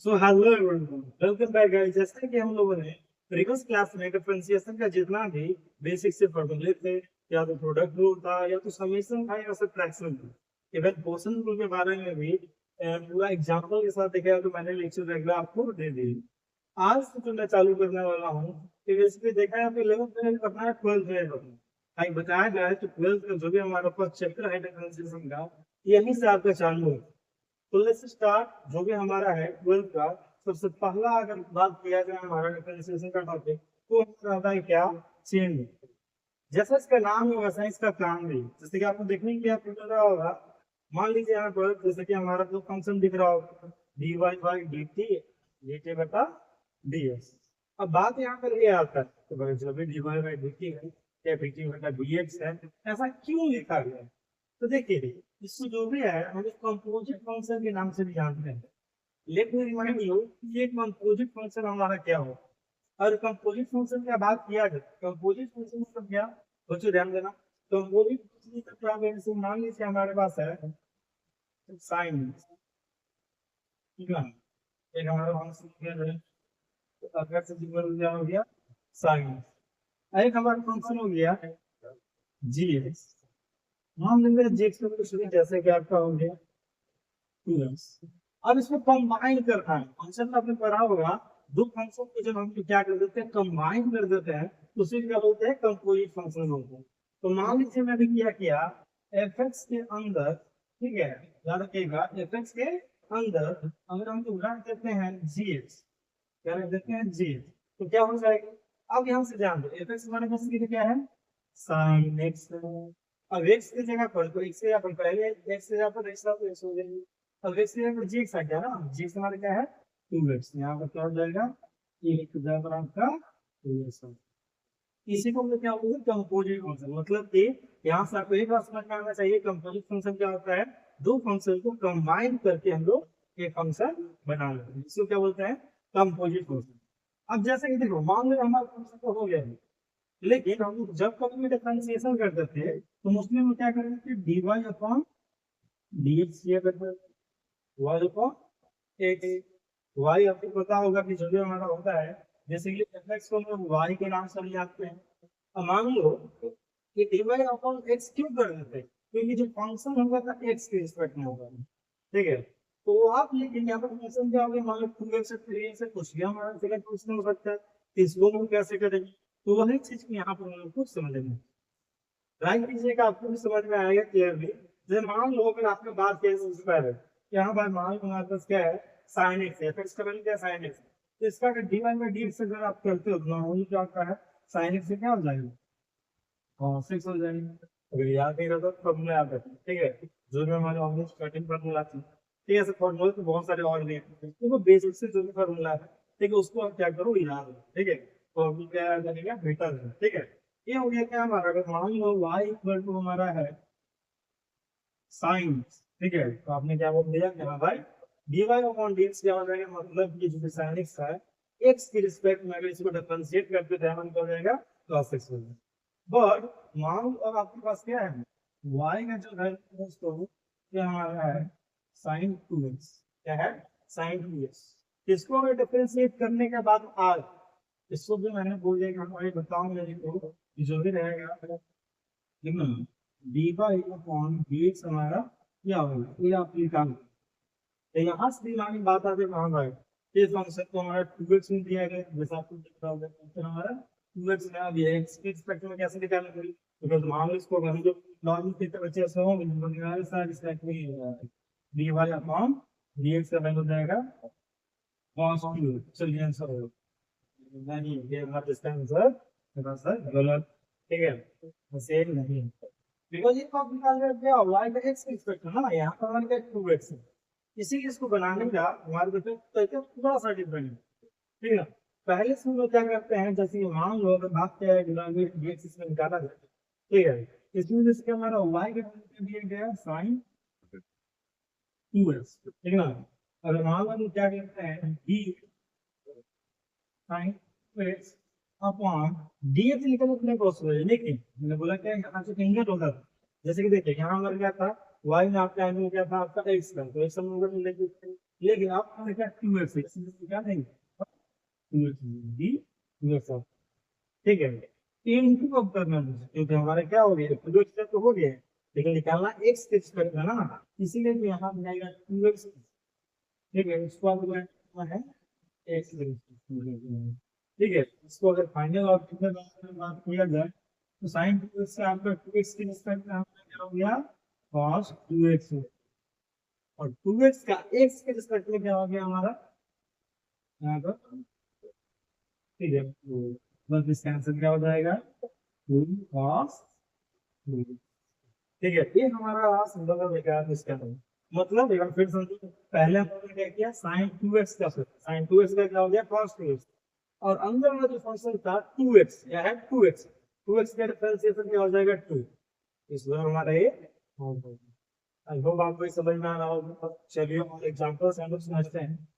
So hello everyone, welcome back guys. जैसा कि हम लोगों ने प्रीवियस क्लास में डिफरेंशिएशन का जितना भी बेसिक से फॉर्मूले थे, या तो प्रोडक्ट रूल था, या तो समेशन था, या सब्ट्रैक्शन था, इवन क्वेश्चन रूल के बारे में भी पूरा एग्जांपल के साथ देखा तो मैंने लेक्चर रेगुलर आपको दे दी। आज से जो मैं चालू करने वाला हूँ कि बेसिकली देखा है तो 11th में पढ़ना है, 12th में पढ़ना है। भाई बताया गया है तो 12th का जो भी हमारा फर्स्ट चैप्टर है डिफरेंशिएशन का, यहीं से आपका चालू है। तो लेट्स स्टार्ट। जो भी हमारा है 12th का सबसे पहला अगर बात किया जाए हमारा डिफरेंशिएशन का टॉपिक, तो हमारा आता है क्या? चेन। जैसा इसका नाम है वैसा इसका काम भी, जैसे कि आपको देखने के लिए आपको मिल रहा होगा। मान लीजिए यहाँ पर जैसे कि हमारा जो फंक्शन दिख रहा होगा D Y by D T D T बटा डी एस। अब बात यहाँ पर ये आता है तो भाई जो भी d Y by D t है या डी टी बटा डी एक्स है, ऐसा क्यों लिखा गया है? तो देखिए, इसको जो भी है हम कंपोजिट फंक्शन के नाम से भी जानते हैं। लेट मी रिमाइंड यू, ये कंपोजिट फंक्शन हमारा क्या हो। और कंपोजिट फंक्शन की बात किया जाए, कंपोजिट फंक्शन मतलब क्या? बच्चों ध्यान देना। कंपोजिट फंक्शन का क्या है? जैसे मान लीजिए हमारे पास है साइन, ठीक है, एक हमारा फंक्शन है, तो अगर से क्या हो गया साइन, एक हमारा फंक्शन हो गया जी एक्स। मान लेंगे जी एक्स में कुछ भी, जैसे कि आपका हो गया 2x। अब इसको कंबाइन करना है, फंक्शन में आपने पढ़ा होगा दो फंक्शन को जब हम क्या कर देते हैं, कंबाइन कर देते हैं, तो उसे क्या बोलते हैं? कंपोजिट फंक्शन बोलते हैं। तो मान लीजिए मैंने क्या किया, एफ एक्स के अंदर, ठीक है, याद रखिएगा एफ एक्स के अंदर अगर हम रख देते हैं जी एक्स, क्या रख देते हैं जी एक्स, तो क्या हो जाएगा? अब यहाँ से ध्यान दो, एफ एक्स हमारे पास क्या है? Sine x. अब एक्स की जगह पर तो एक्स से अपन पहले एक्स से जगह पर एक्स तो एक्स हो जाएगी। अब एक्स की जगह पर जी एक्स आ गया ना, जी एक्स हमारा क्या है? 2x। यहाँ पर क्या हो जाएगा? एक जगह पर आपका 2x। इसी को हम लोग क्या बोलते हैं? Composite function. मतलब कि यहाँ से आपको एक बात समझ में आना चाहिए, कंपोजिट फंक्शन क्या होता है? दो फंक्शन को कंबाइन करके हम लोग एक फंक्शन बना लेते हैं, इसको क्या बोलते हैं? Composite function. अब जैसे कि देखो, मान लो हमारा फंक्शन तो हो गया है, लेकिन हम लोग जब कभी भी डिफरेंशिएशन करते थे तो उसमें हम क्या करते थे? D y upon d x किया करते थे, वाई अपॉन एक्स। वाई आपको पता होगा कि जो भी हमारा होता है, जैसे कि एफ एक्स को हम लोग वाई के नाम से भी जानते हैं। अब मान लो कि डी वाई अपॉन एक्स क्यों कर देते हैं? क्योंकि जो फंक्शन होगा था एक्स के रिस्पेक्ट में होगा, ठीक है। तो आप लेकिन यहाँ पर फंक्शन क्या होगा? मान लो 2x से 3x से कुछ भी हमारा सेकंड फंक्शन हो सकता है, तो इसको हम कैसे करेंगे? तो वही चीज की यहाँ पर हम लोग को समझना है। राइट कीजिएगा, आपको भी समझ में आएगा क्लियरली। जैसे मान लो अगर आपने बात की सबसे पहले, यहाँ पर मान लो हमारे पास क्या है? साइन एक्स है, फिर इसका वैल्यू क्या है? Sine x. तो इसका अगर d Y by d x अगर आप करते हो तो नॉर्मली क्या होता है? साइन एक्स से क्या हो जाएगा? हाँ 6 हो जाएगा। अगर याद नहीं रहता तो फॉर्मूला याद रखें, ठीक है। जो भी हमारे ऑलमोस्ट कटिंग फॉर्मूला थी, ठीक है। ऐसे फॉर्मूले तो बहुत सारे और भी हैं, तो बेसिक से जो भी फॉर्मूला है, ठीक है, उसको आप क्या करो? याद रखो, ठीक है। फॉर्मूला क्या याद रखेगा? बेटर है, ठीक है। ये हो गया क्या हमारा? अगर मान लो y इक्वल टू हमारा है साइन, ठीक है, तो आपने क्या बोल दिया कि हाँ भाई d y upon d x क्या हो जाएगा? मतलब कि जो साइन एक्स है, एक्स के रिस्पेक्ट में अगर इसको डिफरेंशिएट करते थे हम, क्या हो जाएगा? प्लस एक्स हो जाएगा। बट मान लो अब आपके पास क्या है, y का जो है दोस्तों, क्या हमारा है? Sign 2x। क्या है? Sign 2x। इसको अगर डिफरेंशिएट करने के बाद r, इसको भी मैंने बोल दिया कि हमारे बताऊंगा देखो, कि जो भी रहेगा D by upon d x हमारा क्या होगा? ये आप निकाल। तो यहाँ से दिमाग में बात आती है कहाँ भाई, ये फंक्शन को हमारा 2x में दिया गया, जैसा आपको दिख रहा होगा फंक्शन हमारा 2x में आ गया। x के रिस्पेक्ट में कैसे निकालना पड़ेगा? तो मान लो इसको हम जो नॉर्मल के बच्चे से हो सारा रिस्पेक्ट में d y upon d x का वैल्यू हो जाएगा cos 2। चलिए आंसर हो, नहीं ये हमारा इसका आंसर मेरा सर गलत, ठीक है, सेम नहीं। बिकॉज ये आप निकाल रहे क्या y का x रिस्पेक्ट है ना, यहाँ पर हमारे क्या 2x है। इसी इसको बनाने का हमारे देखो तरीका थोड़ा सा डिफरेंट है, ठीक है। पहले से हम लोग क्या करते हैं, जैसे कि मान लो अगर बात क्या है dx इसमें निकाला जाए, ठीक है। इसमें जैसे हमारा y का वैल्यू दिया गया sin 2x, ठीक है ना। अगर मान लो हम क्या करते हैं d sin 2x upon dx निकलने के लिए पॉसिबल है, लेकिन मैंने बोला क्या यहाँ से कहीं होगा। जैसे कि देखिए यहाँ हमारा क्या था, y में आपका एंगल क्या था? आपका x का, तो x हम लोग लेके लेकिन आप लिखा 2x, इसमें क्या नहीं 2x भी 2x, ठीक है। तीन इंटू कब करना है मुझे, क्योंकि हमारा क्या हो गया, दो स्टेप तो हो गया है, लेकिन निकालना x के स्क्वायर का ना, इसीलिए तो यहाँ बनाएगा 2x, ठीक है। इसको आप बनाना है x, ठीक है। इसको अगर फाइनल आउटपुट में बात किया जाए तो साइन 2x से आपका 2x के स्क्वायर का हमारा क्या हो गया cos 2x, और 2x का x के रिस्पेक्ट में क्या हो गया हमारा यहाँ पर, ठीक है। तो बस इसका आंसर क्या हो जाएगा 2 cos 2, ठीक है। ये हमारा सिंबल का विकास इसका है। मतलब एक बार फिर समझो, पहले हमने क्या किया, साइन 2x का, साइन 2x का क्या हो गया cos 2x, और अंदर वाला जो फंक्शन था 2x, या है 2x, 2x का डिफरेंशिएशन क्या हो जाएगा 2, इसलिए हमारा ये, आई होप आपको ये समझ में आ रहा होगा। चलिए और एग्जांपल्स हम लोग समझते हैं।